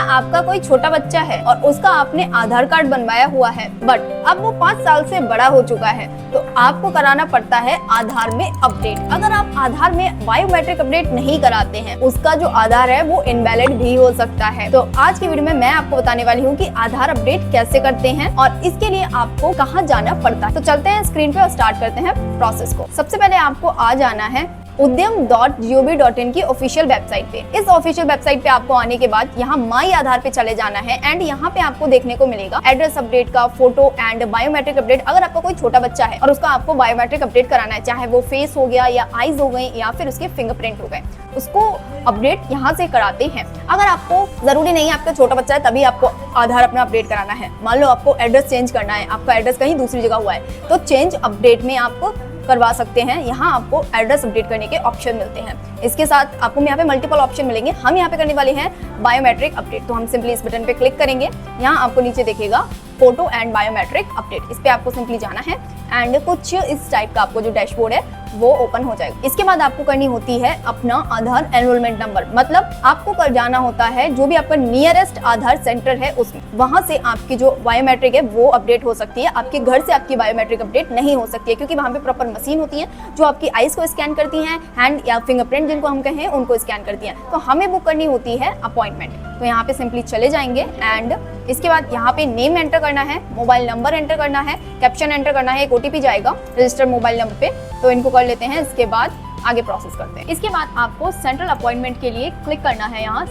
आपका कोई छोटा बच्चा है और उसका आपने आधार कार्ड बनवाया हुआ है, बट अब वो 5 साल से बड़ा हो चुका है, तो आपको कराना पड़ता है आधार में अपडेट। अगर आप आधार में बायोमेट्रिक अपडेट नहीं कराते हैं, उसका जो आधार है वो इनवैलिड भी हो सकता है। तो आज की वीडियो में मैं आपको बताने वाली हूँ कि आधार अपडेट कैसे करते हैं और इसके लिए आपको कहाँ जाना पड़ता है। तो चलते हैं स्क्रीन पे और स्टार्ट करते हैं प्रोसेस को। सबसे पहले आपको आ जाना है udyam.gov.in की ऑफिशियल वेबसाइट पे। इस ऑफिशियल वेबसाइट पे आपको आने के बाद यहाँ माई आधार पे चले जाना है एंड यहाँ पे आपको देखने को मिलेगा एड्रेस अपडेट का फोटो एंड बायोमेट्रिक अपडेट। अगर आपका कोई छोटा बच्चा है और उसका आपको बायोमेट्रिक अपडेट कराना है, चाहे वो फेस हो गया या आईज हो गई या फिर उसके फिंगरप्रिंट हो गए, उसको अपडेट यहाँ से कराते हैं। अगर आपको जरूरी नहीं है आपका छोटा बच्चा है तभी आपको आधार अपना अपडेट कराना है, मान लो आपको एड्रेस चेंज करना है, आपका एड्रेस कहीं दूसरी जगह हुआ है, तो चेंज अपडेट में आपको करवा सकते हैं। यहाँ आपको एड्रेस अपडेट करने के ऑप्शन मिलते हैं। इसके साथ आपको यहाँ पे मल्टीपल ऑप्शन मिलेंगे। हम यहाँ पे करने वाले हैं बायोमेट्रिक अपडेट, तो हम सिंपली इस बटन पे क्लिक करेंगे। यहाँ आपको नीचे देखेगा फोटो एंड बायोमेट्रिक अपडेट, इस पे आपको सिंपली जाना है एंड कुछ इस टाइप का आपको जो डैशबोर्ड है वो ओपन हो जाएगा। इसके बाद आपको करनी होती है अपना आधार एनरोलमेंट नंबर, मतलब आपको कर जाना होता है जो भी आपका नियरेस्ट आधार सेंटर है उसमें, वहां से आपकी जो बायोमेट्रिक है वो अपडेट हो सकती है। आपके घर से आपकी बायोमेट्रिक अपडेट नहीं हो सकती है क्योंकि वहां पे प्रॉपर मशीन होती है जो आपकी आईज को स्कैन करती हैं, हैंड या फिंगरप्रिंट जिनको हम कहें उनको स्कैन करती हैं। तो हमें बुक करनी होती है अपॉइंटमेंट। तो यहाँ पे सिंपली चले जाएंगे एंड इसके बाद यहाँ पे नेम एंटर करना है, मोबाइल नंबर एंटर करना है, कैप्शन एंटर करना है, एक ओटीपी जाएगा रजिस्टर्ड मोबाइल नंबर पे, तो इनको कर लेते हैं। इसके बाद आगे प्रोसेस करते हैं। इसके बाद आपको सेंट्रल अपॉइंटमेंट के लिए क्लिक करना है, यहाँ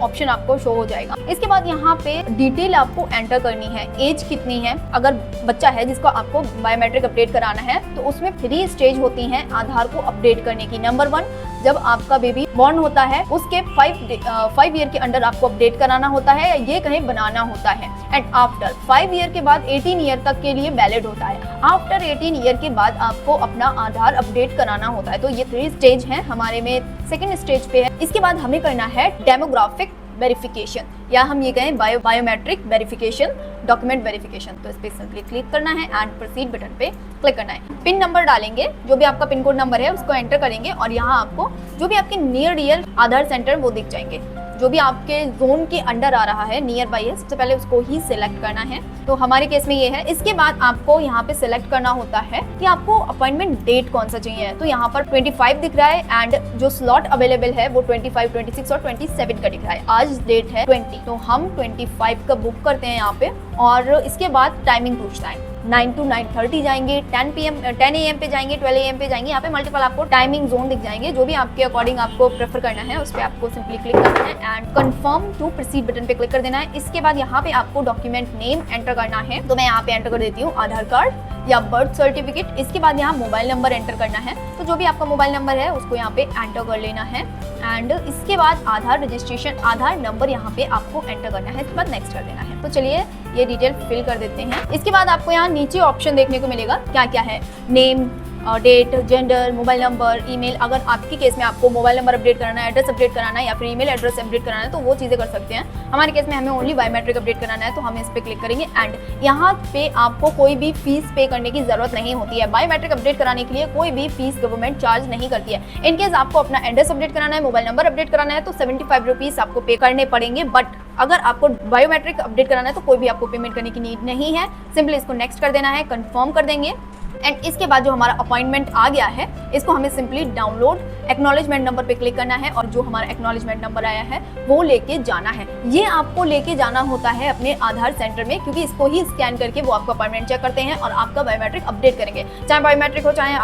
ऑप्शन आपको शो हो जाएगा। इसके बाद यहाँ पे डिटेल आपको एंटर करनी है, एज कितनी है, अगर बच्चा है जिसको आपको बायोमेट्रिक अपडेट कराना है तो उसमें 3 स्टेज होती हैं आधार को अपडेट करने की। नंबर 1, जब आपका बेबी बॉर्न होता है उसके 5 ईयर के अंडर आपको अपडेट कराना होता है, ये कहीं बनाना होता है। एंड आफ्टर 5 ईयर के बाद 18 ईयर तक के लिए वैलिड होता है। आफ्टर 18 ईयर के बाद आपको अपना आधार अपडेट कराना होता है। तो ये 3 स्टेज हैं, हमारे में सेकंड स्टेज पे है। इसके बाद हमें करना है डेमोग्राफिक वेरिफिकेशन या हम ये कहें बायोमेट्रिक वेरिफिकेशन, डॉक्यूमेंट वेरिफिकेशन। तो इस पे सिंपली क्लिक करना है एंड प्रोसीड बटन पे क्लिक करना है। पिन नंबर डालेंगे, जो भी आपका पिन कोड नंबर है उसको एंटर करेंगे और यहाँ आपको जो भी आपके नियर आधार सेंटर वो दिख जाएंगे। जो भी आपके जोन के अंडर आ रहा है, नियर बाई है, सबसे पहले उसको ही सिलेक्ट करना है। तो हमारे केस में ये है। इसके बाद आपको यहाँ पे सिलेक्ट करना होता है कि आपको अपॉइंटमेंट डेट कौन सा चाहिए। तो यहाँ पर 25 दिख रहा है एंड जो स्लॉट अवेलेबल है वो 25, 26 और 27 का दिख रहा है। आज डेट है 20, तो हम 25 का बुक करते हैं यहाँ पे और इसके बाद टाइमिंग पूछता है। 9 to 9:30 जाएंगे, 10 AM पे जाएंगे, 12 AM पे जाएंगे। यहाँ पे मल्टीपल आपको टाइमिंग जोन दिख जाएंगे, जो भी आपके अकॉर्डिंग आपको प्रेफर करना है उस पर आपको सिंपली क्लिक करना है and confirm to proceed button पे क्लिक कर देना है। इसके बाद यहाँ पे आपको डॉक्यूमेंट नेम एंटर करना है, तो मैं यहाँ पे एंटर कर देती हूँ आधार कार्ड या बर्थ सर्टिफिकेट। इसके बाद यहाँ मोबाइल नंबर एंटर करना है, तो जो भी आपका मोबाइल नंबर है उसको यहाँ पे एंटर कर लेना है एंड इसके बाद आधार रजिस्ट्रेशन आधार नंबर यहाँ पे आपको एंटर करना है। इसके बाद नेक्स्ट कर देना है। तो चलिए ये डिटेल फिल कर देते हैं। इसके बाद आपको यहाँ नीचे ऑप्शन देखने को मिलेगा क्या क्या है, name, date, gender, mobile number, email. अगर आपके केस में आपको मोबाइल नंबर अपडेट कराना है, एड्रेस अपडेट कराना है या फिर ईमेल एड्रेस अपडेट कराना है तो वो चीज़ें कर सकते हैं। हमारे केस में हमें ओनली बायोमेट्रिक अपडेट कराना है, तो हम इस पर क्लिक करेंगे एंड यहाँ पे आपको कोई भी फीस पे करने की जरूरत नहीं होती है। बायोमेट्रिक अपडेट कराने के लिए कोई भी फीस गवर्नमेंट चार्ज नहीं करती है। इनकेस आपको अपना एड्रेस अपडेट कराना है, मोबाइल नंबर अपडेट कराना है तो 75 रुपीज़ आपको पे करने पड़ेंगे। बट अगर आपको बायोमेट्रिक अपडेट कराना है तो कोई भी आपको पेमेंट करने की नीड नहीं है। सिंपली इसको नेक्स्ट कर देना है, कंफर्म कर देंगे एंड इसके बाद जो हमारा अपॉइंटमेंट आ गया है इसको हमें सिंपली डाउनलोड एक्नॉलेजमेंट नंबर पे क्लिक करना है और जो हमारा एक्नॉलेजमेंट नंबर आया है वो लेके जाना है। ये आपको लेके जाना होता है अपने आधार सेंटर में, क्योंकि इसको ही स्कैन करके वो आपका अपॉइंटमेंट चेक करते हैं और आपका बायोमेट्रिक अपडेट करेंगे। चाहे बायोमेट्रिक हो, चाहे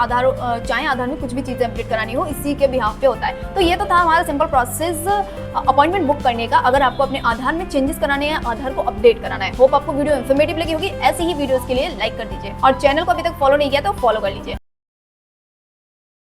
आधार में कुछ भी चीज़ें अपडेट करानी हो, इसी के बिहाफ पे होता है। तो ये तो था हमारा सिंपल प्रोसेस अपॉइंटमेंट बुक करने का, अगर आपको अपने आधार में चेंजेस कराने हैं, आधार को अपडेट कराना है। होप आपको वीडियो इन्फॉर्मेटिव लगी होगी। ऐसी ही वीडियोस के लिए लाइक कर दीजिए और चैनल को अभी तक फॉलो नहीं किया तो फॉलो कर लीजिए।